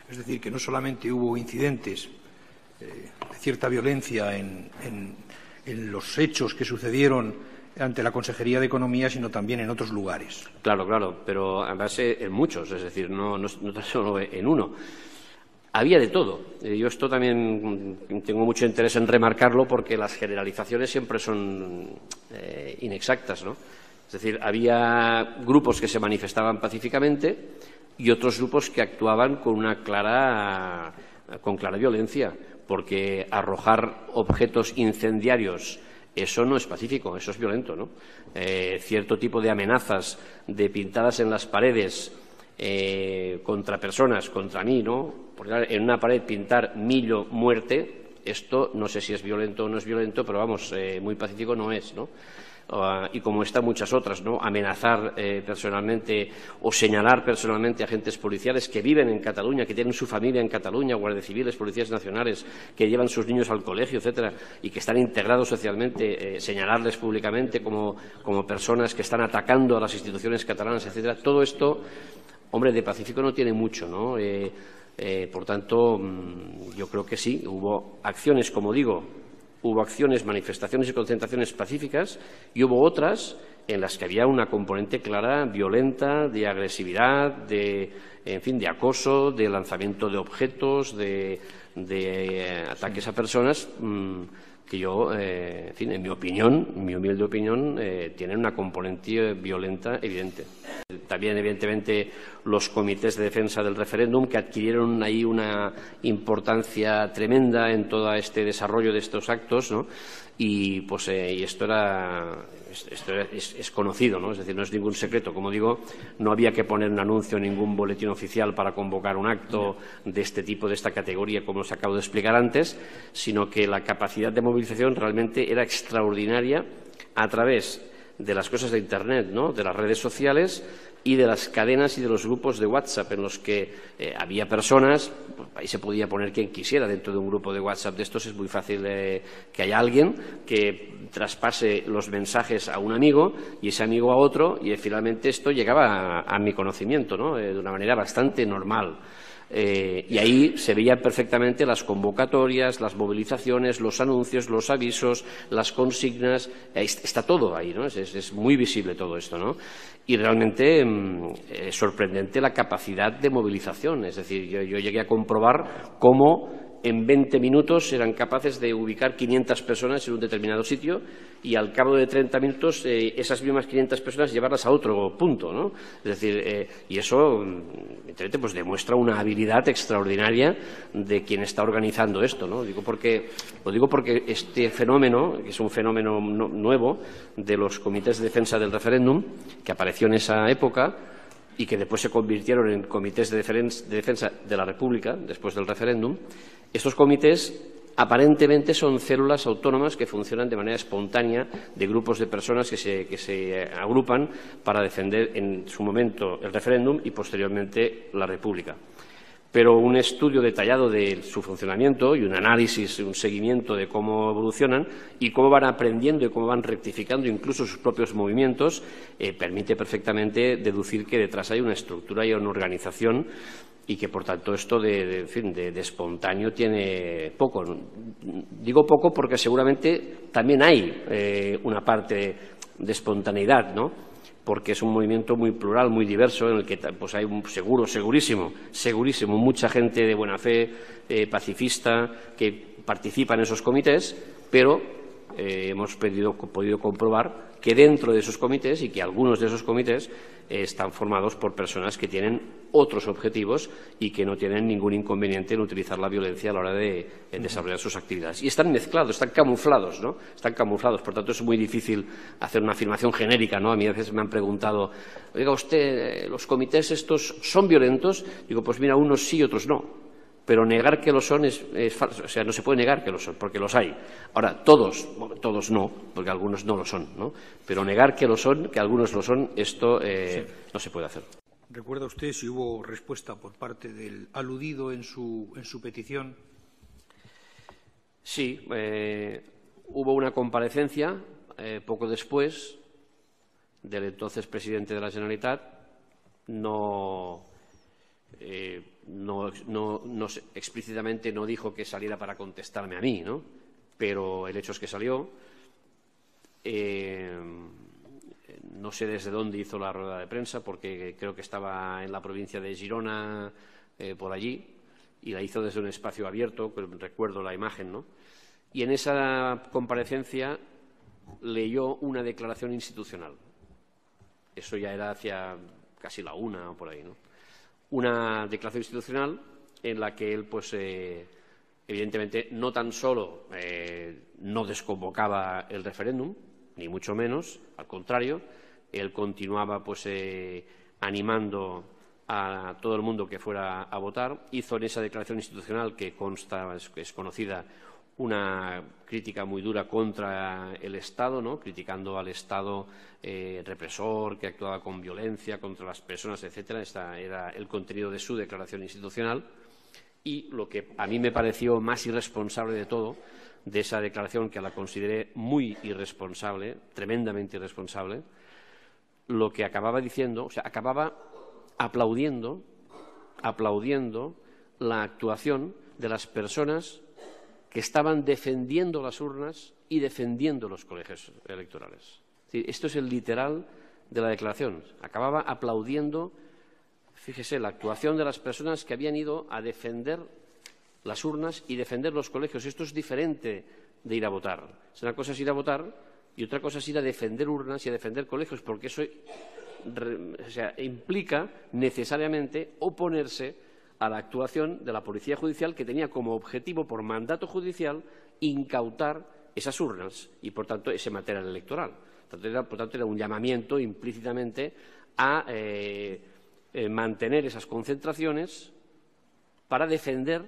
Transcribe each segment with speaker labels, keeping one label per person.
Speaker 1: Es decir, que no solamente hubo incidentes de cierta violencia en los hechos que sucedieron ante la Consejería de Economía, sino también en otros lugares.
Speaker 2: Claro, claro, pero además en muchos, es decir, no tan solo en uno. Había de todo. Yo esto también tengo mucho interés en remarcarlo porque las generalizaciones siempre son inexactas, ¿no? Es decir, había grupos que se manifestaban pacíficamente y otros grupos que actuaban con clara violencia, porque arrojar objetos incendiarios, eso no es pacífico, eso es violento, ¿no? Cierto tipo de amenazas de pintadas en las paredes contra personas, contra mí, ¿no? Porque en una pared pintar Millo muerte, esto no sé si es violento o no es violento, pero vamos, muy pacífico no es, ¿no? Y como esta, muchas otras, ¿no? Amenazar personalmente o señalar personalmente a agentes policiales que viven en Cataluña, que tienen su familia en Cataluña, guardias civiles, policías nacionales, que llevan sus niños al colegio, etcétera, y que están integrados socialmente, señalarles públicamente como personas que están atacando a las instituciones catalanas, etcétera. Todo esto, hombre, de pacífico no tiene mucho, ¿no? Por tanto, yo creo que sí, hubo acciones, como digo, hubo acciones, manifestaciones y concentraciones pacíficas y hubo otras en las que había una componente clara, violenta, de agresividad, en fin, de acoso, de lanzamiento de objetos, de ataques a personas que yo, en fin, en mi opinión, mi humilde opinión, tienen una componente violenta evidente. También, evidentemente, los comités de defensa del referéndum, que adquirieron ahí una importancia tremenda en todo este desarrollo de estos actos, ¿no? Y pues esto es conocido, ¿no? Es decir, no es ningún secreto. Como digo, no había que poner un anuncio en ningún boletín oficial para convocar un acto de este tipo, de esta categoría, como os acabo de explicar antes, sino que la capacidad de movilización realmente era extraordinaria a través de las cosas de Internet, ¿no? De las redes sociales y de las cadenas y de los grupos de WhatsApp en los que había personas, pues ahí se podía poner quien quisiera dentro de un grupo de WhatsApp de estos. Es muy fácil que haya alguien que traspase los mensajes a un amigo y ese amigo a otro, y finalmente esto llegaba a mi conocimiento, ¿no? De una manera bastante normal. Y ahí se veían perfectamente las convocatorias, las movilizaciones, los anuncios, los avisos, las consignas. Está todo ahí, ¿no? Es muy visible todo esto, ¿no? Y realmente es sorprendente la capacidad de movilización. Es decir, yo llegué a comprobar cómo en 20 minutos eran capaces de ubicar 500 personas en un determinado sitio y al cabo de 30 minutos esas mismas 500 personas llevarlas a otro punto, ¿no? Es decir, y eso evidentemente pues demuestra una habilidad extraordinaria de quien está organizando esto, ¿no? Lo digo porque este fenómeno, que es un fenómeno nuevo de los comités de defensa del referéndum, que apareció en esa época y que después se convirtieron en comités de defensa de la República después del referéndum. Estos comités aparentemente son células autónomas que funcionan de manera espontánea de grupos de personas que se agrupan para defender en su momento el referéndum y posteriormente la República. Pero un estudio detallado de su funcionamiento y un análisis, un seguimiento de cómo evolucionan y cómo van aprendiendo y cómo van rectificando incluso sus propios movimientos permite perfectamente deducir que detrás hay una estructura y una organización y que, por tanto, esto de espontáneo tiene poco. Digo poco porque seguramente también hay una parte de espontaneidad, ¿no? Porque es un movimiento muy plural, muy diverso, en el que pues hay segurísimo, mucha gente de buena fe, pacifista, que participa en esos comités, pero hemos podido comprobar que dentro de esos comités y que algunos de esos comités están formados por personas que tienen otros objetivos y que no tienen ningún inconveniente en utilizar la violencia a la hora de desarrollar sus actividades. Y están mezclados, están camuflados, ¿no? Están camuflados, por tanto es muy difícil hacer una afirmación genérica, ¿no? A mí a veces me han preguntado, oiga usted, ¿los comités estos son violentos? Digo, pues mira, unos sí y otros no. Pero negar que lo son es falso, o sea, no se puede negar que lo son, porque los hay. Ahora, todos no, porque algunos no lo son, ¿no? Pero negar que lo son, que algunos lo son, esto no se puede hacer.
Speaker 1: ¿Recuerda usted si hubo respuesta por parte del aludido en su petición?
Speaker 2: Sí, hubo una comparecencia poco después del entonces presidente de la Generalitat. No explícitamente no dijo que saliera para contestarme a mí, ¿no? Pero el hecho es que salió. No sé desde dónde hizo la rueda de prensa, porque creo que estaba en la provincia de Girona, por allí, y la hizo desde un espacio abierto, recuerdo la imagen, ¿no? Y en esa comparecencia leyó una declaración institucional. Eso ya era hacia casi la 1 o por ahí, ¿no? Una declaración institucional en la que él, pues, evidentemente, no tan solo no desconvocaba el referéndum, ni mucho menos, al contrario, él continuaba, pues, animando a todo el mundo que fuera a votar. Hizo en esa declaración institucional, que consta, es conocida, una crítica muy dura contra el Estado, ¿no? Criticando al Estado represor, que actuaba con violencia contra las personas, etcétera. Este era el contenido de su declaración institucional. Y lo que a mí me pareció más irresponsable de todo, de esa declaración, que la consideré muy irresponsable, tremendamente irresponsable, lo que acababa diciendo, o sea, acababa aplaudiendo la actuación de las personas que estaban defendiendo las urnas y defendiendo los colegios electorales. Es decir, esto es el literal de la declaración. Acababa aplaudiendo, fíjese, la actuación de las personas que habían ido a defender las urnas y defender los colegios. Esto es diferente de ir a votar. Una cosa es ir a votar y otra cosa es ir a defender urnas y a defender colegios, porque eso implica necesariamente oponerse a la actuación de la Policía Judicial, que tenía como objetivo, por mandato judicial, incautar esas urnas y, por tanto, ese material electoral. Por tanto, era un llamamiento implícitamente a mantener esas concentraciones para defender,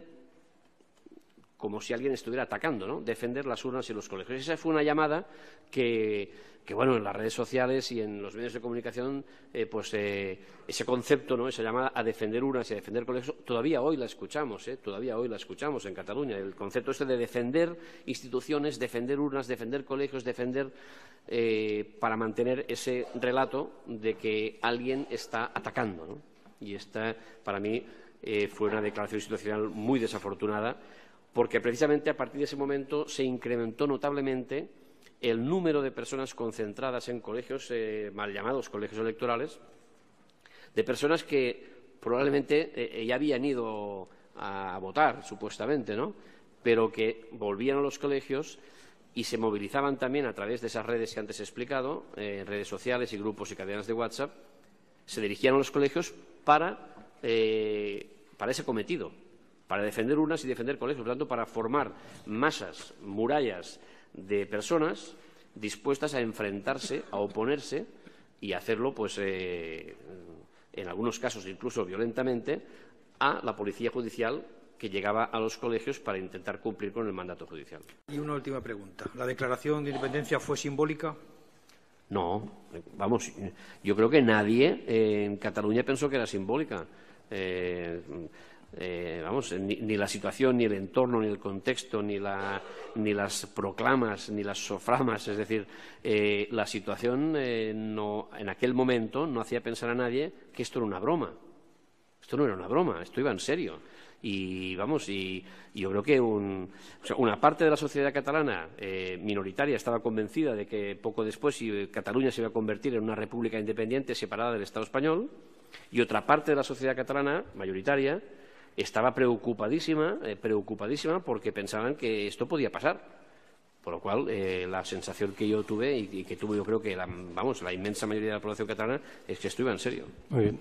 Speaker 2: como si alguien estuviera atacando, ¿no? Defender las urnas y los colegios. Esa fue una llamada que bueno, en las redes sociales y en los medios de comunicación, ese concepto, ¿no? Esa llamada a defender urnas y a defender colegios, todavía hoy la escuchamos, todavía hoy la escuchamos en Cataluña. El concepto este de defender instituciones, defender urnas, defender colegios, defender para mantener ese relato de que alguien está atacando, ¿no? Y esta, para mí, fue una declaración institucional muy desafortunada, porque precisamente a partir de ese momento se incrementó notablemente el número de personas concentradas en colegios, mal llamados colegios electorales, de personas que probablemente ya habían ido a votar, supuestamente, ¿no? Pero que volvían a los colegios y se movilizaban también a través de esas redes que antes he explicado, redes sociales y grupos y cadenas de WhatsApp, se dirigían a los colegios para ese cometido, para defender urnas y defender colegios, por lo tanto, para formar masas, murallas de personas dispuestas a enfrentarse, a oponerse y a hacerlo, pues, en algunos casos incluso violentamente, a la Policía Judicial, que llegaba a los colegios para intentar cumplir con el mandato judicial.
Speaker 1: Y una última pregunta. ¿La declaración de independencia fue simbólica?
Speaker 2: No, vamos, yo creo que nadie en Cataluña pensó que era simbólica. Ni la situación, ni el entorno, ni el contexto, ni las proclamas, ni las soframas. Es decir, la situación en aquel momento no hacía pensar a nadie que esto era una broma. Esto no era una broma, esto iba en serio. Y yo creo que una parte de la sociedad catalana minoritaria estaba convencida de que poco después Cataluña se iba a convertir en una república independiente separada del Estado español, y otra parte de la sociedad catalana mayoritaria estaba preocupadísima porque pensaban que esto podía pasar. Por lo cual, la sensación que yo tuve y que tuvo, yo creo que la inmensa mayoría de la población catalana, es que esto iba en serio.
Speaker 3: Muy bien.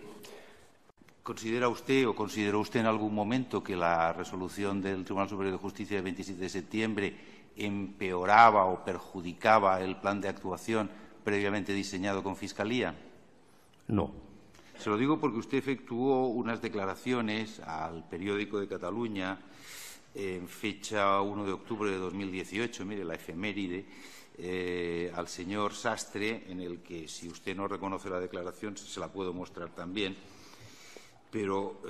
Speaker 3: ¿Considera usted o consideró usted en algún momento que la resolución del Tribunal Superior de Justicia del 27 de septiembre empeoraba o perjudicaba el plan de actuación previamente diseñado con Fiscalía?
Speaker 2: No.
Speaker 3: Se lo digo porque usted efectuó unas declaraciones al Periódico de Cataluña en fecha 1 de octubre de 2018, mire la efeméride, al señor Sastre, en el que, si usted no reconoce la declaración, se la puedo mostrar también, pero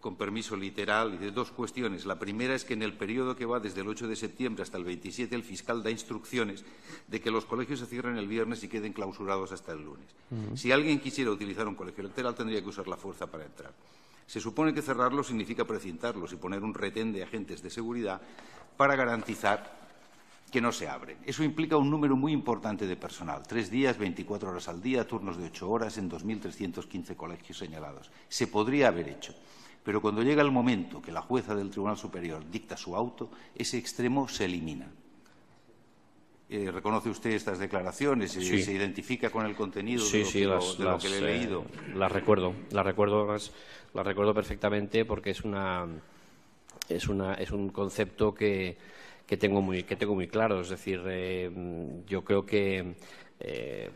Speaker 3: con permiso literal, dice dos cuestiones. La primera es que en el periodo que va desde el 8 de septiembre hasta el 27, el fiscal da instrucciones de que los colegios se cierren el viernes y queden clausurados hasta el lunes. Si alguien quisiera utilizar un colegio electoral, tendría que usar la fuerza para entrar. Se supone que cerrarlo significa precintarlos y poner un retén de agentes de seguridad para garantizar que no se abren. Eso implica un número muy importante de personal, 3 días, 24 horas al día, turnos de 8 horas en 2.315 colegios señalados. Se podría haber hecho, pero cuando llega el momento que la jueza del Tribunal Superior dicta su auto, ese extremo se elimina. ¿Reconoce usted estas declaraciones?
Speaker 2: Sí.
Speaker 3: ¿Se identifica con el contenido
Speaker 2: Sí,
Speaker 3: de lo que le he leído?
Speaker 2: Las recuerdo perfectamente porque es un concepto que tengo muy claro. Es decir, yo creo que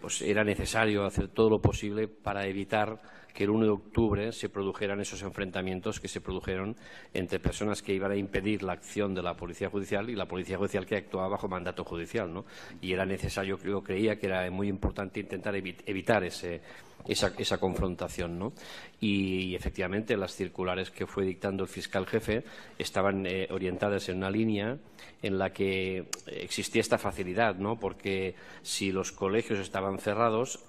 Speaker 2: pues era necesario hacer todo lo posible para evitar que el 1 de octubre se produjeran esos enfrentamientos que se produjeron entre personas que iban a impedir la acción de la Policía Judicial y la Policía Judicial que actuaba bajo mandato judicial, ¿no? Y era necesario, yo creía que era muy importante intentar evitar esa confrontación, ¿no? Y efectivamente las circulares que fue dictando el fiscal jefe estaban orientadas en una línea en la que existía esta facilidad, ¿no? Porque si los colegios estaban cerrados,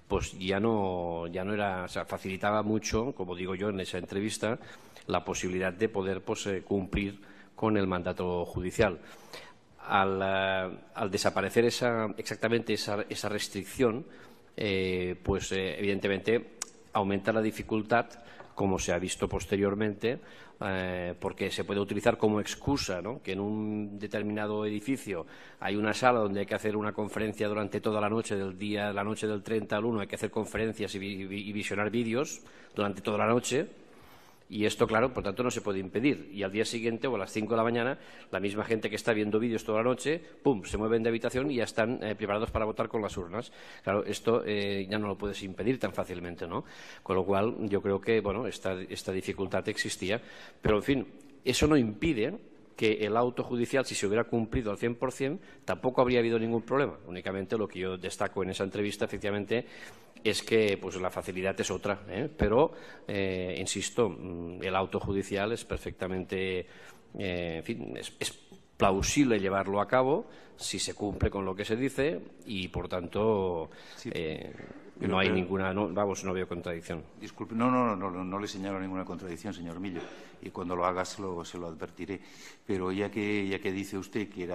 Speaker 2: pues ya no era, o sea, facilitaba mucho, como digo yo en esa entrevista, la posibilidad de poder cumplir con el mandato judicial. Al desaparecer exactamente esa restricción, evidentemente aumenta la dificultad, como se ha visto posteriormente, porque se puede utilizar como excusa, ¿no? Que en un determinado edificio hay una sala donde hay que hacer una conferencia durante toda la noche la noche del 30 al 1, hay que hacer conferencias y visionar vídeos durante toda la noche. Y esto, claro, por tanto, no se puede impedir. Y al día siguiente o a las 5 de la mañana, la misma gente que está viendo vídeos toda la noche, ¡pum!, se mueven de habitación y ya están preparados para votar con las urnas. Claro, esto ya no lo puedes impedir tan fácilmente, ¿no? Con lo cual, yo creo que, bueno, esta dificultad existía. Pero, en fin, eso no impide que el auto judicial, si se hubiera cumplido al 100%, tampoco habría habido ningún problema. Únicamente lo que yo destaco en esa entrevista, efectivamente, es que pues la facilidad es otra, pero, insisto, el auto judicial es perfectamente, en fin, es plausible llevarlo a cabo si se cumple con lo que se dice y, por tanto,
Speaker 3: sí,
Speaker 2: no hay ninguna, no veo contradicción.
Speaker 3: Disculpe, no le señalo ninguna contradicción, señor Millo, y cuando lo haga se lo advertiré. Pero ya que dice usted que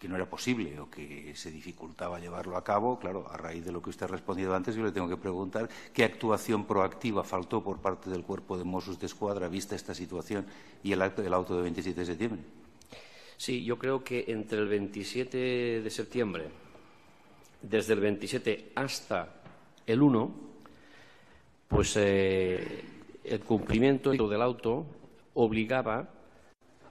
Speaker 3: no era posible o que se dificultaba llevarlo a cabo, claro, a raíz de lo que usted ha respondido antes, yo le tengo que preguntar qué actuación proactiva faltó por parte del Cuerpo de Mossos d'Esquadra vista esta situación y el auto de 27 de septiembre.
Speaker 2: Sí, yo creo que entre el 27 de septiembre, desde el 27 hasta el 1, pues el cumplimiento del auto obligaba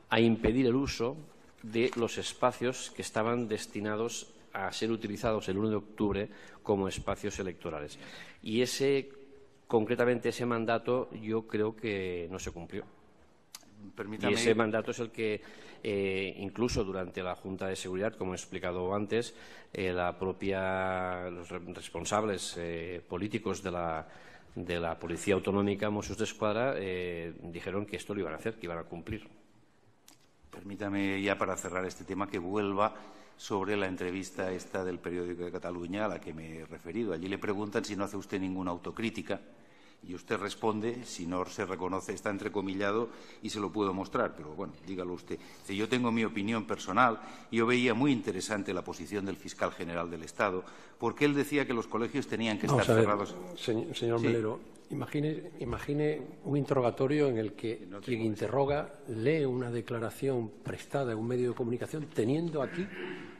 Speaker 2: a impedir el uso de los espacios que estaban destinados a ser utilizados el 1 de octubre como espacios electorales. Y concretamente ese mandato yo creo que no se cumplió. Permítame. Y ese mandato es el que, incluso durante la Junta de Seguridad, como he explicado antes, los responsables políticos de la Policía Autonómica, Mossos d'Esquadra, dijeron que esto lo iban a hacer, que iban a cumplir.
Speaker 3: Permítame ya para cerrar este tema que vuelva sobre la entrevista esta del Periódico de Cataluña a la que me he referido. Allí le preguntan si no hace usted ninguna autocrítica y usted responde, si no se reconoce, está entrecomillado y se lo puedo mostrar, pero bueno, dígalo usted. Dice, yo tengo mi opinión personal y yo veía muy interesante la posición del fiscal general del Estado porque él decía que los colegios tenían que estar cerrados.
Speaker 4: Señor Melero, imagine un interrogatorio en el que quien interroga lee una declaración prestada en un medio de comunicación teniendo aquí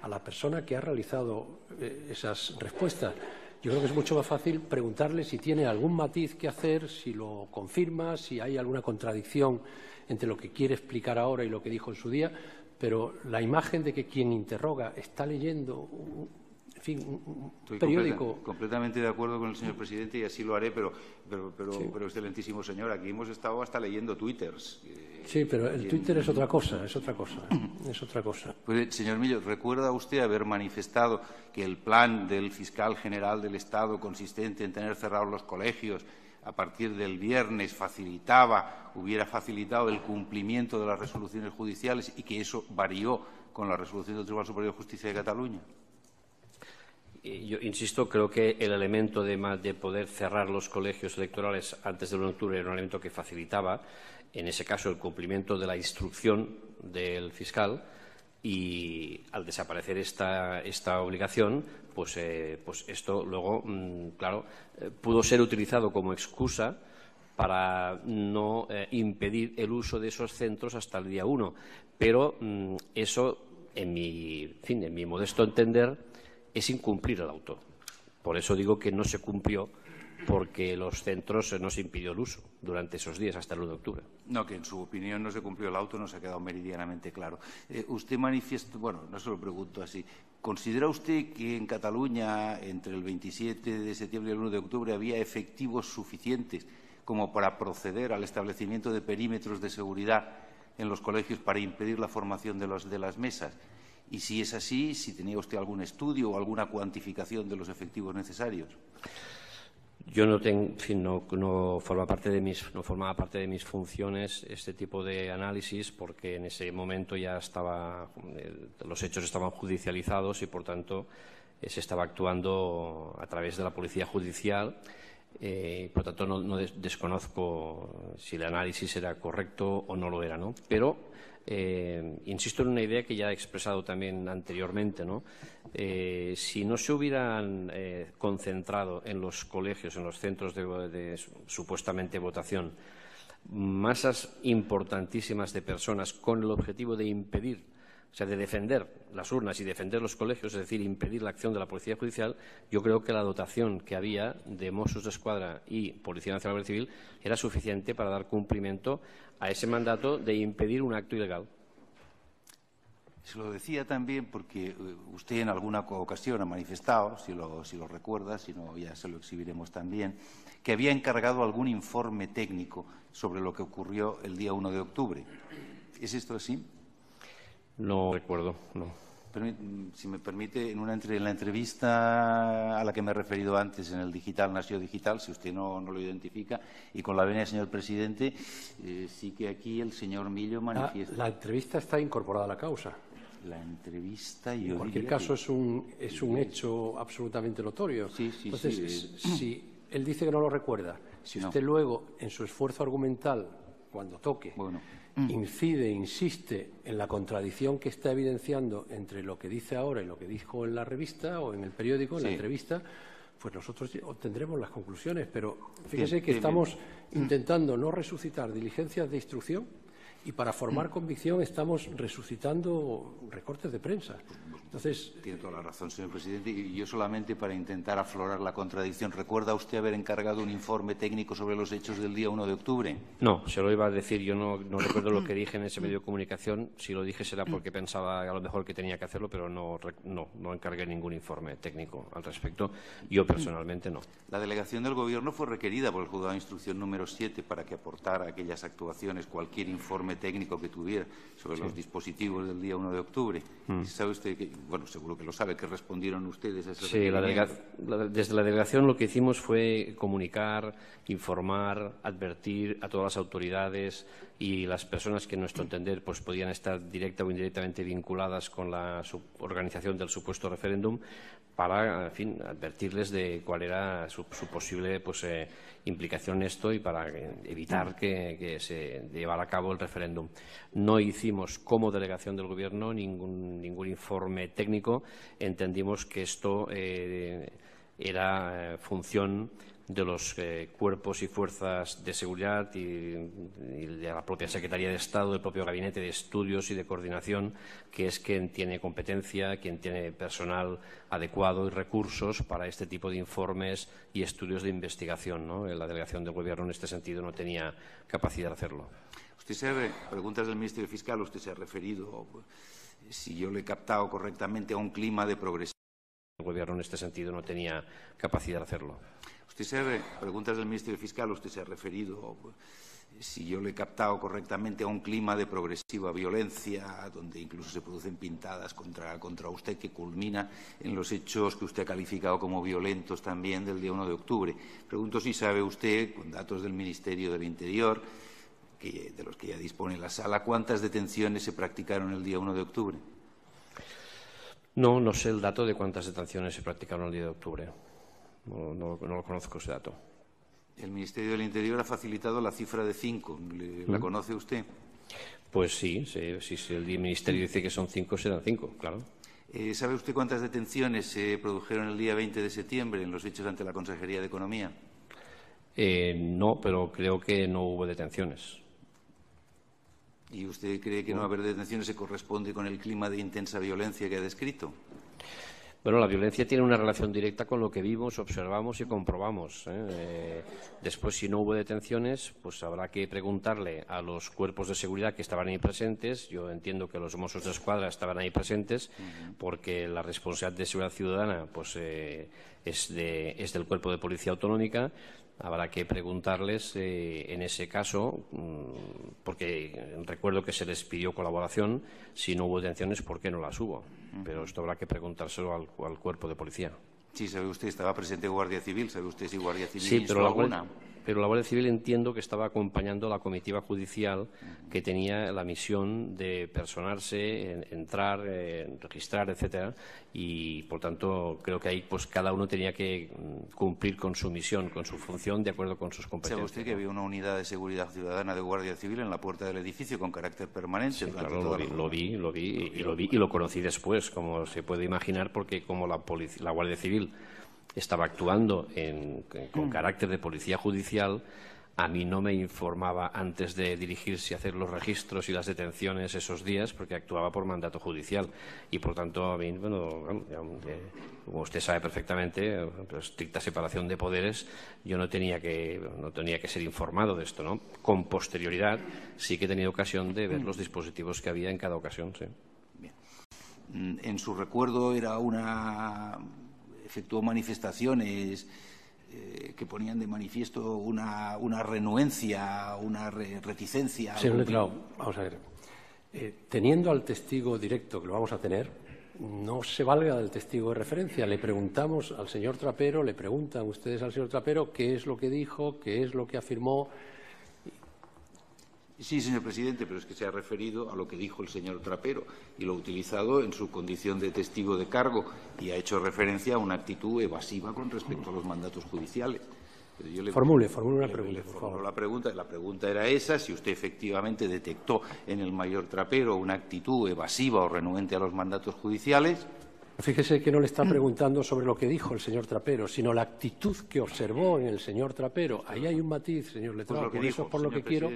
Speaker 4: a la persona que ha realizado esas respuestas. Yo creo que es mucho más fácil preguntarle si tiene algún matiz que hacer, si lo confirma, si hay alguna contradicción entre lo que quiere explicar ahora y lo que dijo en su día, pero la imagen de que quien interroga está leyendo un periódico.
Speaker 3: Completamente de acuerdo con el señor presidente y así lo haré, pero excelentísimo señor, aquí hemos estado hasta leyendo twitters.
Speaker 4: Sí, pero el Twitter es otra cosa, es otra cosa.
Speaker 3: Pues, señor Millo, ¿recuerda usted haber manifestado que el plan del fiscal general del Estado consistente en tener cerrados los colegios a partir del viernes hubiera facilitado el cumplimiento de las resoluciones judiciales y que eso varió con la resolución del Tribunal Superior de Justicia de Cataluña?
Speaker 2: yo insisto, creo que el elemento de poder cerrar los colegios electorales antes del 1 de octubre era un elemento que facilitaba, en ese caso, el cumplimiento de la instrucción del fiscal, y al desaparecer esta obligación, pues esto luego, claro, pudo ser utilizado como excusa para no impedir el uso de esos centros hasta el día 1. Pero eso, en mi modesto entender, es incumplir el auto. Por eso digo que no se cumplió, porque los centros no se impidió el uso durante esos días hasta el 1 de octubre.
Speaker 3: No, que en su opinión no se cumplió el auto, nos ha quedado meridianamente claro. Usted manifiesta, bueno, no se lo pregunto así, ¿considera usted que en Cataluña entre el 27 de septiembre y el 1 de octubre había efectivos suficientes como para proceder al establecimiento de perímetros de seguridad en los colegios para impedir la formación de las mesas? Y si es así, si tenía usted algún estudio o alguna cuantificación de los efectivos necesarios.
Speaker 2: Yo no tengo, no formaba parte de mis funciones este tipo de análisis, porque en ese momento ya los hechos estaban judicializados y, por tanto, se estaba actuando a través de la policía judicial. Por tanto, no desconozco si el análisis era correcto o no lo era, ¿no? Pero insisto en una idea que ya he expresado también anteriormente, ¿no? Si no se hubieran concentrado en los colegios, en los centros de supuestamente votación, masas importantísimas de personas con el objetivo de impedir, o sea, de defender las urnas y defender los colegios, es decir, impedir la acción de la Policía Judicial, yo creo que la dotación que había de Mossos d'Esquadra y Policía Nacional Guardia Civil era suficiente para dar cumplimiento a ese mandato de impedir un acto ilegal.
Speaker 3: Se lo decía también porque usted en alguna ocasión ha manifestado, si lo recuerda, si no ya se lo exhibiremos también, que había encargado algún informe técnico sobre lo que ocurrió el día 1 de octubre. ¿Es esto así?
Speaker 2: No recuerdo, no.
Speaker 3: Si me permite, en la entrevista a la que me he referido antes en el Digital, Nació Digital, si usted no lo identifica, y con la venia, señor presidente, sí que aquí el señor Millo manifiesta.
Speaker 4: La entrevista está incorporada a la causa.
Speaker 3: La entrevista, yo
Speaker 4: en cualquier caso, es un hecho absolutamente notorio.
Speaker 3: Sí,
Speaker 4: entonces, si él dice que no lo recuerda, si usted luego, en su esfuerzo argumental, cuando toque, insiste en la contradicción que está evidenciando entre lo que dice ahora y lo que dijo en la revista o en el periódico, en la entrevista, pues nosotros obtendremos las conclusiones. Pero fíjese que estamos intentando no resucitar diligencias de instrucción y para formar convicción estamos resucitando recortes de prensa. Entonces,
Speaker 3: tiene toda la razón, señor presidente. Y yo solamente para intentar aflorar la contradicción, ¿recuerda usted haber encargado un informe técnico sobre los hechos del día 1 de octubre?
Speaker 2: No, se lo iba a decir. Yo no recuerdo lo que dije en ese medio de comunicación. Si lo dije será porque pensaba a lo mejor que tenía que hacerlo, pero no encargué ningún informe técnico al respecto. Yo personalmente no.
Speaker 3: La delegación del Gobierno fue requerida por el Juzgado de Instrucción número 7 para que aportara a aquellas actuaciones cualquier informe técnico que tuviera sobre los dispositivos del día 1 de octubre. ¿Sabe usted que, bueno, seguro que lo sabe, que respondieron ustedes a ese requerimiento?
Speaker 2: Desde la delegación lo que hicimos fue comunicar, informar, advertir a todas las autoridades y las personas que, en nuestro entender, pues podían estar directa o indirectamente vinculadas con la organización del supuesto referéndum, para, en fin, advertirles de cuál era su posible implicación en esto y para evitar que se llevara a cabo el referéndum. No hicimos, como delegación del Gobierno, ningún informe técnico. Entendimos que esto era función de los cuerpos y fuerzas de seguridad y de la propia Secretaría de Estado, del propio Gabinete de Estudios y de Coordinación, que es quien tiene competencia, quien tiene personal adecuado y recursos para este tipo de informes y estudios de investigación, ¿no? La delegación del Gobierno en este sentido no tenía capacidad de hacerlo.
Speaker 3: Preguntas del Ministerio Fiscal, usted se ha referido, si yo le he captado correctamente, a un clima de progresividad.
Speaker 2: El Gobierno en este sentido no tenía capacidad de hacerlo.
Speaker 3: Preguntas del Ministerio Fiscal, usted se ha referido, si yo le he captado correctamente, a un clima de progresiva violencia, donde incluso se producen pintadas contra usted, que culmina en los hechos que usted ha calificado como violentos también del día 1 de octubre. Pregunto si sabe usted, con datos del Ministerio del Interior, de los que ya dispone la sala, ¿cuántas detenciones se practicaron el día 1 de octubre?
Speaker 2: No, no sé el dato de cuántas detenciones se practicaron el día de octubre. No lo conozco ese dato.
Speaker 3: El Ministerio del Interior ha facilitado la cifra de 5. ¿La conoce usted?
Speaker 2: Pues sí, si el Ministerio dice que son 5, serán 5, claro.
Speaker 3: ¿Sabe usted cuántas detenciones se produjeron el día 20 de septiembre en los hechos ante la Consejería de Economía?
Speaker 2: No, pero creo que no hubo detenciones.
Speaker 3: ¿Y usted cree que no haber detenciones se corresponde con el clima de intensa violencia que ha descrito?
Speaker 2: Bueno, la violencia tiene una relación directa con lo que vimos, observamos y comprobamos. Después, si no hubo detenciones, pues habrá que preguntarle a los cuerpos de seguridad que estaban ahí presentes. Yo entiendo que los Mossos de Escuadra estaban ahí presentes porque la responsabilidad de seguridad ciudadana pues, es del Cuerpo de Policía Autonómica. Habrá que preguntarles en ese caso, porque recuerdo que se les pidió colaboración, si no hubo detenciones, ¿por qué no las hubo? Pero esto habrá que preguntárselo al cuerpo de policía.
Speaker 3: Sí, sabe usted, estaba presente Guardia Civil, sabe usted si Guardia Civil
Speaker 2: sí,
Speaker 3: instó alguna.
Speaker 2: Pero la Guardia Civil entiendo que estaba acompañando a la comitiva judicial que tenía la misión de personarse, entrar, registrar, etcétera, y por tanto creo que ahí pues cada uno tenía que cumplir con su misión, con su función, de acuerdo con sus competencias.
Speaker 3: ¿Sabe usted que había una unidad de seguridad ciudadana de Guardia Civil en la puerta del edificio con carácter permanente?
Speaker 2: Sí, claro, lo vi y lo conocí después, como se puede imaginar, porque como la Guardia Civil estaba actuando con carácter de policía judicial, a mí no me informaba antes de dirigirse a hacer los registros y las detenciones esos días, porque actuaba por mandato judicial. Y, por tanto, a mí, como usted sabe perfectamente, estricta separación de poderes, yo no tenía que ser informado de esto, ¿no? Con posterioridad sí que he tenido ocasión de ver los dispositivos que había en cada ocasión, sí.
Speaker 3: Bien. En su recuerdo efectuó manifestaciones que ponían de manifiesto una renuencia, una reticencia.
Speaker 4: Señor letrado, vamos a ver. Teniendo al testigo directo, que lo vamos a tener, no se valga del testigo de referencia. Le preguntamos al señor Trapero, le preguntan ustedes al señor Trapero qué es lo que dijo, qué es lo que afirmó.
Speaker 3: Sí, señor presidente, pero es que se ha referido a lo que dijo el señor Trapero y lo ha utilizado en su condición de testigo de cargo y ha hecho referencia a una actitud evasiva con respecto a los mandatos judiciales. Pero yo
Speaker 4: formule una pregunta, por favor.
Speaker 3: La pregunta era esa, si usted efectivamente detectó en el mayor Trapero una actitud evasiva o renuente a los mandatos judiciales.
Speaker 4: Fíjese que no le está preguntando sobre lo que dijo el señor Trapero, sino la actitud que observó en el señor Trapero. Ahí hay un matiz, señor letrado,
Speaker 3: pues
Speaker 4: eso es por lo que quiero.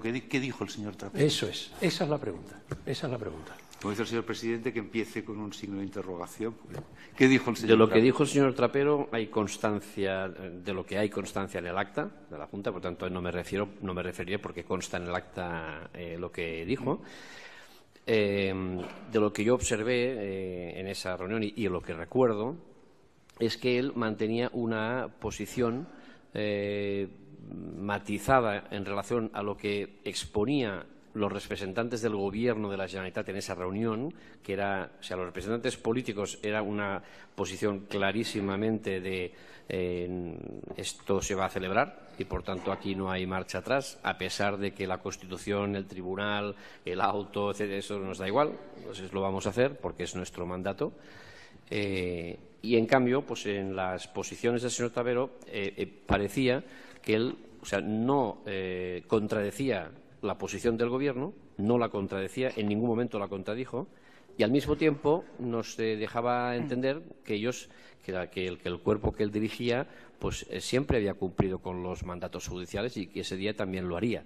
Speaker 3: ¿Qué dijo el señor Trapero?
Speaker 4: Eso es, esa es la pregunta.
Speaker 3: Como dice el señor presidente, que empiece con un signo de interrogación. ¿Qué dijo el señor Trapero?
Speaker 2: De lo que dijo el señor Trapero hay constancia, de lo que hay constancia en el acta de la Junta, por tanto no me referiré porque consta en el acta lo que dijo. De lo que yo observé en esa reunión y lo que recuerdo es que él mantenía una posición matizada en relación a lo que exponía los representantes del Gobierno de la Generalitat en esa reunión, que era, o sea, los representantes políticos era una posición clarísimamente de esto se va a celebrar y, por tanto, aquí no hay marcha atrás, a pesar de que la Constitución, el Tribunal, el auto, etc., eso nos da igual, entonces lo vamos a hacer porque es nuestro mandato. Y, en cambio, pues en las posiciones del señor Trapero parecía que él, o sea, no contradecía la posición del Gobierno, no la contradecía, en ningún momento la contradijo, y al mismo tiempo nos dejaba entender que el cuerpo que él dirigía pues siempre había cumplido con los mandatos judiciales y que ese día también lo haría.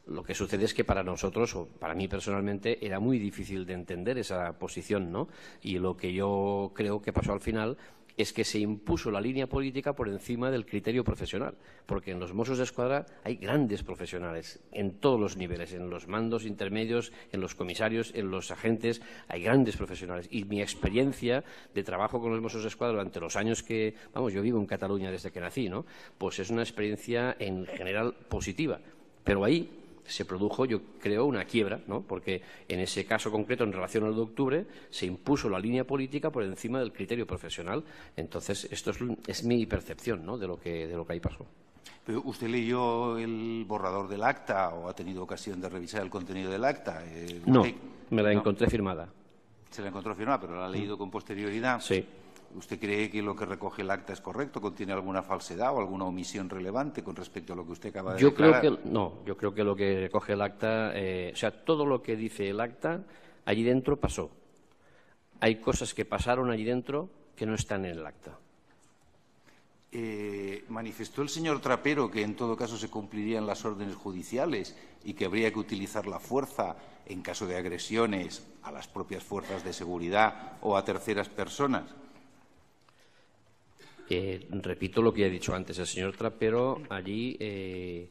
Speaker 2: Lo que sucede es que para nosotros, o para mí personalmente, era muy difícil de entender esa posición, ¿no? Y lo que yo creo que pasó al final es que se impuso la línea política por encima del criterio profesional, porque en los Mossos de Escuadra hay grandes profesionales en todos los niveles, en los mandos intermedios, en los comisarios, en los agentes, hay grandes profesionales. Y mi experiencia de trabajo con los Mossos de Escuadra durante los años que, yo vivo en Cataluña desde que nací, ¿no? Pues es una experiencia en general positiva, pero ahí se produjo, yo creo, una quiebra, ¿no? Porque en ese caso concreto, en relación al de octubre, se impuso la línea política por encima del criterio profesional. Entonces, esto es mi percepción, ¿no?, de lo que ahí pasó.
Speaker 3: ¿Pero usted leyó el borrador del acta o ha tenido ocasión de revisar el contenido del acta?
Speaker 2: No, me la encontré firmada.
Speaker 3: Se la encontró firmada, pero la ha leído con posterioridad.
Speaker 2: Sí.
Speaker 3: ¿Usted cree que lo que recoge el acta es correcto? ¿Contiene alguna falsedad o alguna omisión relevante con respecto a lo que usted acaba de declarar?
Speaker 2: Yo creo que lo que recoge el acta, o sea, todo lo que dice el acta, allí dentro pasó. Hay cosas que pasaron allí dentro que no están en el acta.
Speaker 3: Manifestó el señor Trapero que en todo caso se cumplirían las órdenes judiciales y que habría que utilizar la fuerza en caso de agresiones a las propias fuerzas de seguridad o a terceras personas.
Speaker 2: Repito lo que he dicho antes. El señor Trapero allí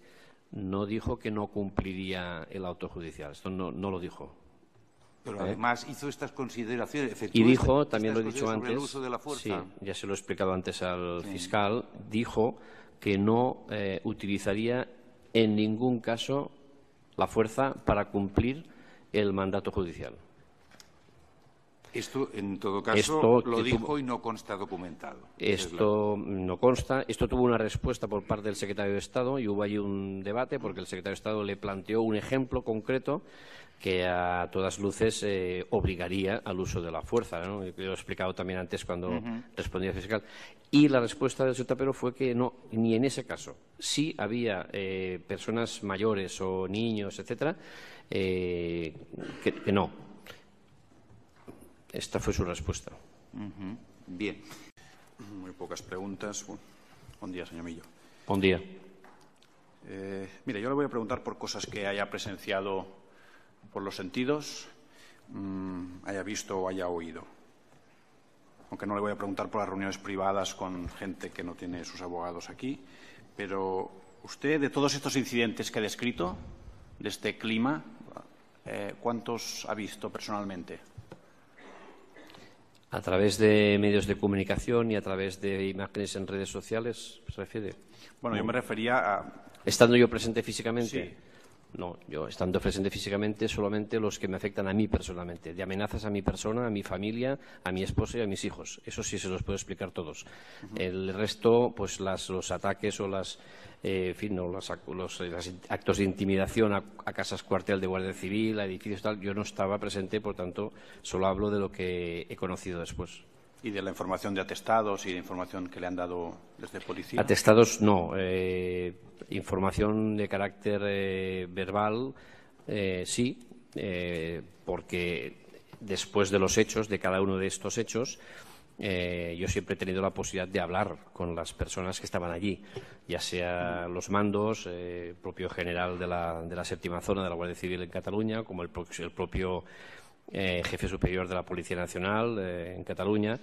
Speaker 2: no dijo que no cumpliría el auto judicial. Esto no lo dijo.
Speaker 3: Pero además hizo estas consideraciones.
Speaker 2: Y dijo, también lo he dicho
Speaker 3: sobre
Speaker 2: antes,
Speaker 3: el uso de la fuerza.
Speaker 2: sí, ya se lo he explicado antes al fiscal, dijo que no utilizaría en ningún caso la fuerza para cumplir el mandato judicial.
Speaker 3: Esto, en todo caso, lo dijo y no consta documentado.
Speaker 2: Esto no consta. Esto tuvo una respuesta por parte del secretario de Estado y hubo allí un debate porque el secretario de Estado le planteó un ejemplo concreto que a todas luces obligaría al uso de la fuerza, ¿no? Yo lo he explicado también antes cuando respondía el fiscal. Y la respuesta del señor Trapero fue que no, ni en ese caso. Sí había personas mayores o niños, etcétera, que no. Esta fue su respuesta.
Speaker 3: Bien.
Speaker 5: Muy pocas preguntas. Buen día, señor Millo.
Speaker 2: Buen día.
Speaker 5: Mire, yo le voy a preguntar por cosas que haya presenciado por los sentidos, haya visto o haya oído. Aunque no le voy a preguntar por las reuniones privadas con gente que no tiene sus abogados aquí. Pero usted, de todos estos incidentes que ha descrito, de este clima, ¿cuántos ha visto personalmente?
Speaker 2: ¿A través de medios de comunicación y a través de imágenes en redes sociales se refiere?
Speaker 5: Bueno, yo me refería a...
Speaker 2: ¿Estando yo presente físicamente?
Speaker 5: Sí.
Speaker 2: No, yo estando presente físicamente solamente los que me afectan a mí personalmente, de amenazas a mi persona, a mi familia, a mi esposa y a mis hijos. Eso sí se los puedo explicar todos. El resto, pues los ataques o los actos de intimidación a casas cuartel de Guardia Civil, a edificios tal, yo no estaba presente, por tanto, solo hablo de lo que he conocido después.
Speaker 5: ¿Y de la información de atestados y de información que le han dado desde policía?
Speaker 2: Atestados no. Información de carácter verbal sí, porque después de los hechos, de cada uno de estos hechos, yo siempre he tenido la posibilidad de hablar con las personas que estaban allí, ya sea los mandos, el propio general de la séptima zona de la Guardia Civil en Cataluña, como el propio jefe superior de la Policía Nacional en Cataluña.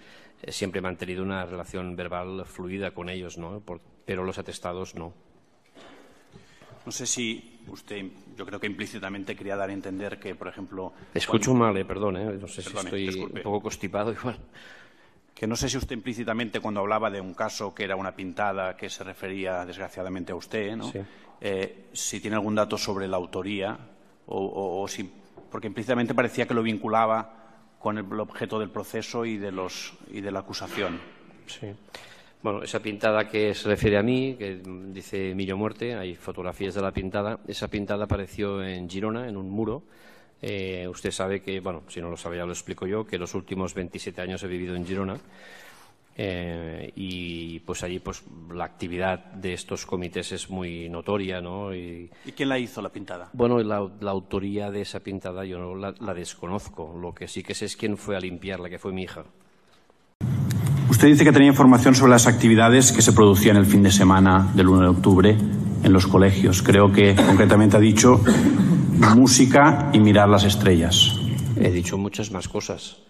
Speaker 2: Siempre he mantenido una relación verbal fluida con ellos, ¿no? Pero los atestados no.
Speaker 5: No sé si usted, yo creo que implícitamente quería dar a entender que, por ejemplo...
Speaker 2: Escucho mal, perdón, no sé si estoy
Speaker 5: disculpe.
Speaker 2: un poco constipado igual.
Speaker 5: Que no sé si usted implícitamente, cuando hablaba de un caso que era una pintada que se refería desgraciadamente a usted, ¿no? Sí. Si tiene algún dato sobre la autoría o si... Porque implícitamente parecía que lo vinculaba con el objeto del proceso y de la acusación.
Speaker 2: Sí. Bueno, esa pintada que se refiere a mí, que dice Millo Muerte, hay fotografías de la pintada. Esa pintada apareció en Girona, en un muro. Usted sabe que, bueno, si no lo sabe ya lo explico yo, que los últimos 27 años he vivido en Girona. Y pues allí pues la actividad de estos comités es muy notoria, ¿no? ¿Y
Speaker 5: quién la hizo, la pintada?
Speaker 2: Bueno, la autoría de esa pintada yo no la desconozco. Lo que sí que sé es quién fue a limpiarla, que fue mi hija.
Speaker 6: Usted dice que tenía información sobre las actividades que se producían el fin de semana del 1 de octubre en los colegios. Creo que concretamente ha dicho música y mirar las estrellas.
Speaker 2: He dicho muchas más cosas.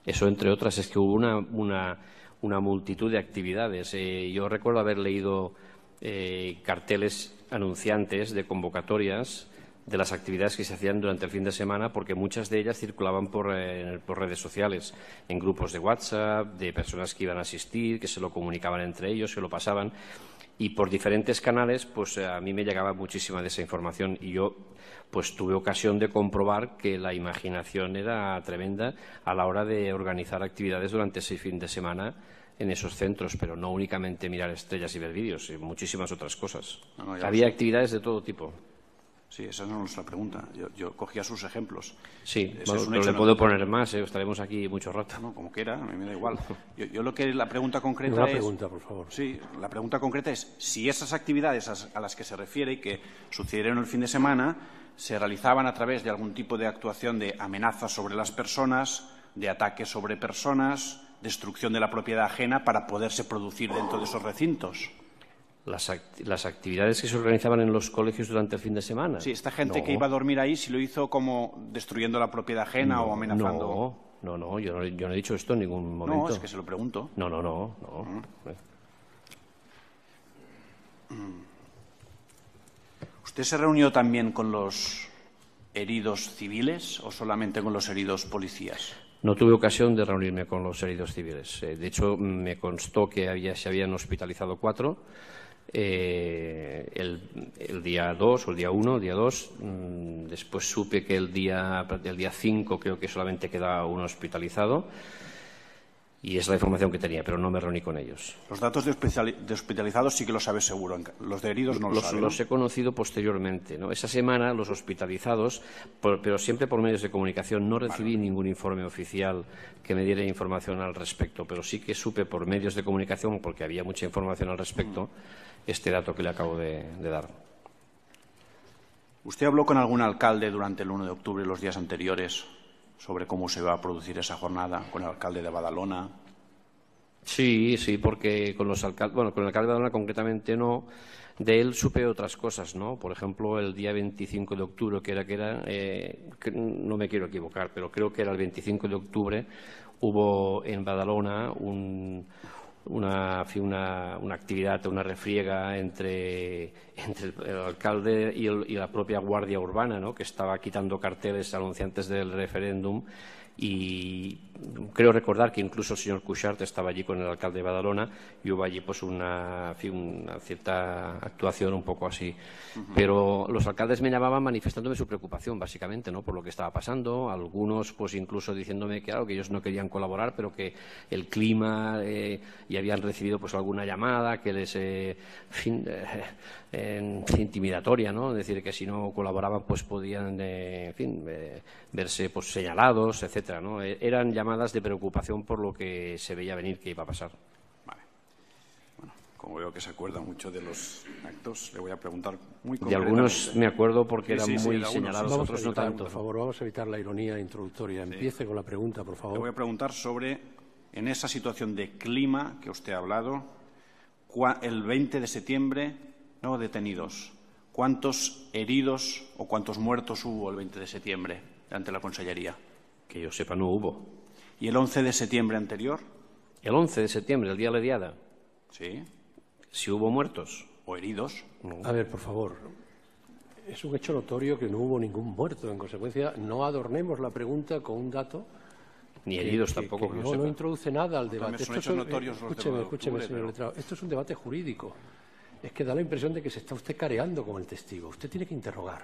Speaker 2: Eso, entre otras, es que hubo una multitud de actividades. Yo recuerdo haber leído carteles anunciantes de convocatorias de las actividades que se hacían durante el fin de semana, porque muchas de ellas circulaban por redes sociales, en grupos de WhatsApp, de personas que iban a asistir, que se lo comunicaban entre ellos, que lo pasaban. Y por diferentes canales, pues a mí me llegaba muchísima de esa información y yo pues tuve ocasión de comprobar que la imaginación era tremenda a la hora de organizar actividades durante ese fin de semana en esos centros, pero no únicamente mirar estrellas y ver vídeos, muchísimas otras cosas. Había actividades de todo tipo.
Speaker 5: Sí, esa no es la pregunta. Yo cogía sus ejemplos.
Speaker 2: Sí, bueno, le puedo poner más, estaremos aquí mucho rato.
Speaker 5: No, como quiera, a mí me da igual. Yo lo que la pregunta concreta
Speaker 4: Una pregunta, por favor.
Speaker 5: Sí, la pregunta concreta es si esas actividades a las que se refiere y que sucedieron el fin de semana se realizaban a través de algún tipo de actuación de amenaza sobre las personas, de ataques sobre personas, destrucción de la propiedad ajena para poderse producir dentro de esos recintos.
Speaker 2: Las actividades que se organizaban en los colegios durante el fin de semana.
Speaker 5: Sí, esta gente que iba a dormir ahí, si lo hizo como destruyendo la propiedad ajena o amenazando.
Speaker 2: No, yo no he dicho esto en ningún momento.
Speaker 5: No, es que se lo pregunto.
Speaker 2: No.
Speaker 5: ¿Usted se reunió también con los heridos civiles o solamente con los heridos policías?
Speaker 2: No tuve ocasión de reunirme con los heridos civiles. De hecho, me constó que se habían hospitalizado 4. El día 2 o el día 1, el día 2. Después supe que el día 5 creo que solamente quedaba uno hospitalizado. Y es la información que tenía, pero no me reuní con ellos.
Speaker 5: Los datos de hospitalizados sí que los sabes seguro. Los de heridos no los sabes.
Speaker 2: Los he conocido posteriormente, ¿no? Esa semana los hospitalizados, pero siempre por medios de comunicación, no recibí ningún informe oficial que me diera información al respecto, pero sí que supe por medios de comunicación, porque había mucha información al respecto, este dato que le acabo de dar.
Speaker 5: ¿Usted habló con algún alcalde durante el 1 de octubre y los días anteriores sobre cómo se va a producir esa jornada, con el alcalde de Badalona?
Speaker 2: Sí, porque con los alcaldes, bueno, con el alcalde de Badalona concretamente no. De él supe otras cosas, ¿no? Por ejemplo, el día 25 de octubre, no me quiero equivocar, pero creo que era el 25 de octubre, hubo en Badalona una actividad, una refriega entre el alcalde y la propia Guardia Urbana, ¿no? Que estaba quitando carteles anunciantes del referéndum, y creo recordar que incluso el señor Cuixart estaba allí con el alcalde de Badalona y hubo allí pues una cierta actuación un poco así. Pero los alcaldes me llamaban manifestándome su preocupación, básicamente, ¿no? Por lo que estaba pasando. Algunos pues incluso diciéndome que, claro, que ellos no querían colaborar, pero que el clima y habían recibido pues alguna llamada que les intimidatoria, ¿no? Es decir, que si no colaboraban pues podían verse pues señalados, etcétera, ¿no? Eran llamadas de preocupación por lo que se veía venir que iba a pasar.
Speaker 5: Vale. Bueno, como veo que se acuerda mucho de los actos, le voy a preguntar muy concretamente.
Speaker 2: De algunos me acuerdo porque eran muy señalados, otros no tanto.
Speaker 4: Por favor, vamos a evitar la ironía introductoria. Empiece con la pregunta, por favor.
Speaker 5: Le voy a preguntar sobre, en esa situación de clima que usted ha hablado, el 20 de septiembre, no detenidos, ¿cuántos heridos o cuántos muertos hubo el 20 de septiembre ante la Consellería?
Speaker 2: Que yo sepa, no hubo.
Speaker 5: ¿Y el 11 de septiembre anterior?
Speaker 2: El 11 de septiembre, el día de la Diada.
Speaker 5: Sí.
Speaker 2: ¿Si hubo muertos?
Speaker 5: ¿O heridos?
Speaker 2: No.
Speaker 4: A ver, por favor. Es un hecho notorio que no hubo ningún muerto. En consecuencia, no adornemos la pregunta con un dato.
Speaker 2: Ni heridos tampoco.
Speaker 4: Que no introduce nada al debate.
Speaker 5: Son hechos notorios los de
Speaker 4: Escúcheme, señor letrado. Esto es un debate jurídico. Es que da la impresión de que se está usted careando con el testigo. Usted tiene que interrogar.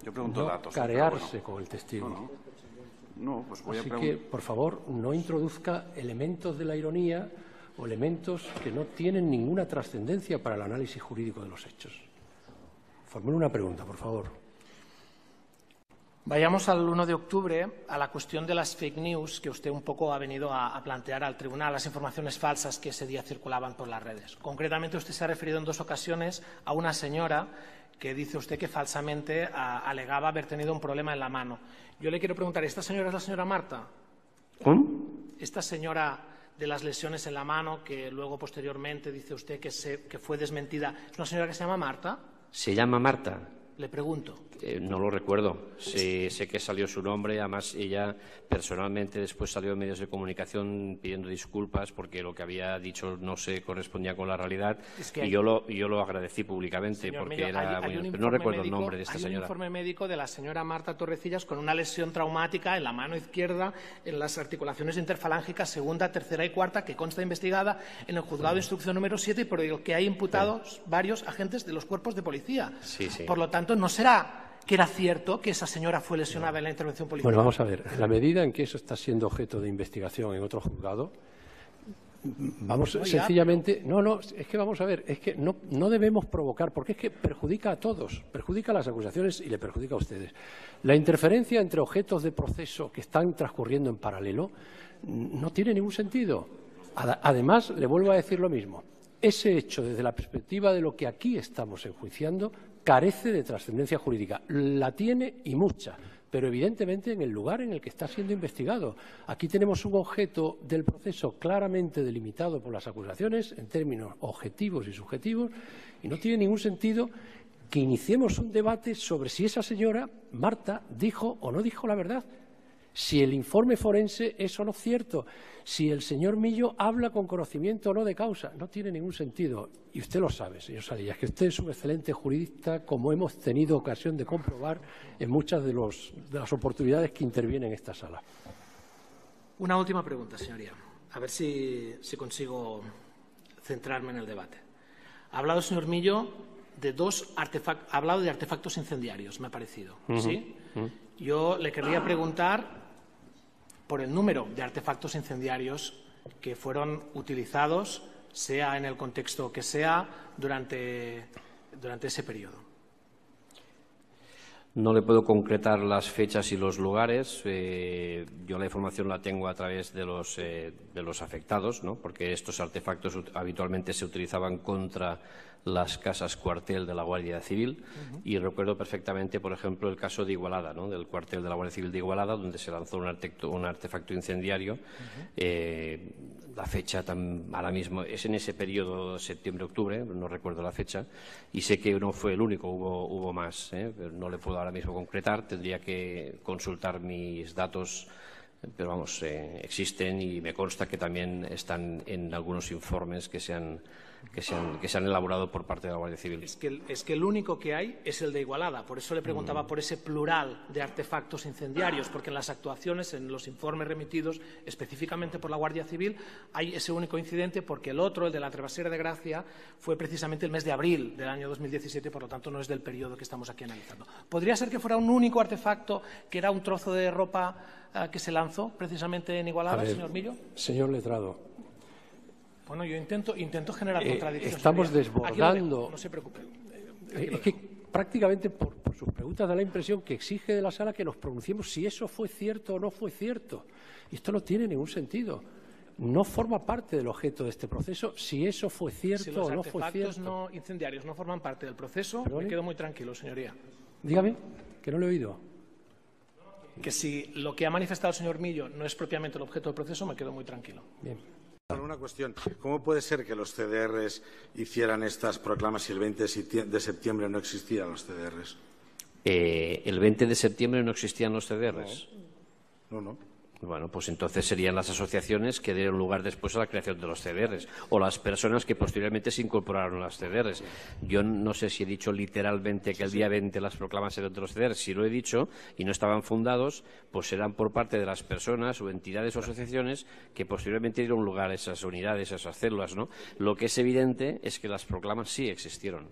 Speaker 5: Yo pregunto
Speaker 4: no
Speaker 5: datos.
Speaker 4: carearse con el testigo.
Speaker 5: No, pues voy a
Speaker 4: Así
Speaker 5: preguntar.
Speaker 4: que, por favor, no introduzca elementos de la ironía o elementos que no tienen ninguna trascendencia para el análisis jurídico de los hechos. Formule una pregunta, por favor.
Speaker 7: Vayamos al 1 de octubre, a la cuestión de las fake news que usted un poco ha venido a plantear al tribunal, las informaciones falsas que ese día circulaban por las redes. Concretamente, usted se ha referido en 2 ocasiones a una señora que dice usted que falsamente alegaba haber tenido un problema en la mano. Yo le quiero preguntar, ¿esta señora es la señora Marta?
Speaker 2: ¿Cómo?
Speaker 7: Esta señora de las lesiones en la mano, que luego posteriormente dice usted que fue desmentida, ¿es una señora que se llama Marta?
Speaker 2: ¿Se llama Marta?
Speaker 7: Le pregunto.
Speaker 2: No lo recuerdo. Sé que salió su nombre. Además, ella personalmente después salió en medios de comunicación pidiendo disculpas porque lo que había dicho no se correspondía con la realidad. Y yo lo agradecí públicamente.
Speaker 7: Señor
Speaker 2: porque
Speaker 7: Millo,
Speaker 2: era
Speaker 7: hay un
Speaker 2: no recuerdo
Speaker 7: médico,
Speaker 2: el nombre de esta señora.
Speaker 7: Hay un informe médico de la señora Marta Torrecillas con una lesión traumática en la mano izquierda, en las articulaciones interfalángicas segunda, tercera y cuarta, que consta investigada en el juzgado de instrucción número 7 y por el que hay imputados varios agentes de los cuerpos de policía.
Speaker 2: Sí.
Speaker 7: Por lo tanto, ¿no será que era cierto que esa señora fue lesionada en la intervención policial?
Speaker 4: Bueno, vamos a ver. En la medida en que eso está siendo objeto de investigación en otro juzgado, Vamos, sencillamente, no, es que vamos a ver, es que no debemos provocar, porque es que perjudica a todos, perjudica a las acusaciones y le perjudica a ustedes. La interferencia entre objetos de proceso que están transcurriendo en paralelo no tiene ningún sentido. Además, le vuelvo a decir lo mismo, ese hecho, desde la perspectiva de lo que aquí estamos enjuiciando, carece de trascendencia jurídica. La tiene y mucha, pero evidentemente en el lugar en el que está siendo investigado. Aquí tenemos un objeto del proceso claramente delimitado por las acusaciones en términos objetivos y subjetivos y no tiene ningún sentido que iniciemos un debate sobre si esa señora, Marta, dijo o no dijo la verdad. Si el informe forense es o no cierto, si el señor Millo habla con conocimiento o no de causa, no tiene ningún sentido. Y usted lo sabe, señor Salillas, que usted es un excelente jurista, como hemos tenido ocasión de comprobar en muchas de las oportunidades que intervienen en esta sala.
Speaker 7: Una última pregunta, señoría. A ver si consigo centrarme en el debate. Ha hablado el señor Millo de ha hablado de artefactos incendiarios, me ha parecido. ¿Sí? Yo le querría preguntar por el número de artefactos incendiarios que fueron utilizados, sea en el contexto que sea, durante ese periodo.
Speaker 2: No le puedo concretar las fechas y los lugares. Yo la información la tengo a través de los afectados, ¿no? Porque estos artefactos habitualmente se utilizaban contra las casas cuartel de la Guardia Civil y recuerdo perfectamente, por ejemplo, el caso de Igualada, ¿no? Del cuartel de la Guardia Civil de Igualada, donde se lanzó un artefacto incendiario. La fecha ahora mismo es en ese periodo septiembre-octubre, no recuerdo la fecha, y sé que no fue el único, hubo más, pero no le puedo ahora mismo concretar, tendría que consultar mis datos, pero vamos, existen y me consta que también están en algunos informes que se han elaborado por parte de la Guardia Civil.
Speaker 7: Es que el único que hay es el de Igualada. Por eso le preguntaba por ese plural de artefactos incendiarios, porque en las actuaciones, en los informes remitidos específicamente por la Guardia Civil, hay ese único incidente, porque el otro, el de la Travesera de Gracia, fue precisamente el mes de abril del año 2017, por lo tanto no es del periodo que estamos aquí analizando. ¿Podría ser que fuera un único artefacto, que era un trozo de ropa que se lanzó precisamente en Igualada, señor Millo?
Speaker 4: Señor letrado.
Speaker 7: Bueno, yo intento generar contradicciones.
Speaker 4: Estamos desbordando.
Speaker 7: No se preocupe.
Speaker 4: Es que prácticamente por sus preguntas da la impresión que exige de la sala que nos pronunciemos si eso fue cierto o no fue cierto. Y esto no tiene ningún sentido. No forma parte del objeto de este proceso si eso fue cierto o no fue cierto. Si los
Speaker 7: artefactos incendiarios no forman parte del proceso, me quedo muy tranquilo, señoría.
Speaker 4: Dígame, que no lo he oído.
Speaker 7: Que si lo que ha manifestado el señor Millo no es propiamente el objeto del proceso, me quedo muy tranquilo.
Speaker 4: Bien.
Speaker 8: Una cuestión. ¿Cómo puede ser que los CDRs hicieran estas proclamas si el 20 de septiembre no existían los CDRs?
Speaker 2: ¿El 20 de septiembre no existían los CDRs?
Speaker 8: No.
Speaker 2: Bueno, pues entonces serían las asociaciones que dieron lugar después a la creación de los CDRs o las personas que posteriormente se incorporaron a las CDRs. Yo no sé si he dicho literalmente que el día 20 las proclamas eran de los CDRs. Si lo he dicho y no estaban fundados, pues serán por parte de las personas o entidades o asociaciones que posteriormente dieron lugar a esas unidades, a esas células, ¿no? Lo que es evidente es que las proclamas sí existieron.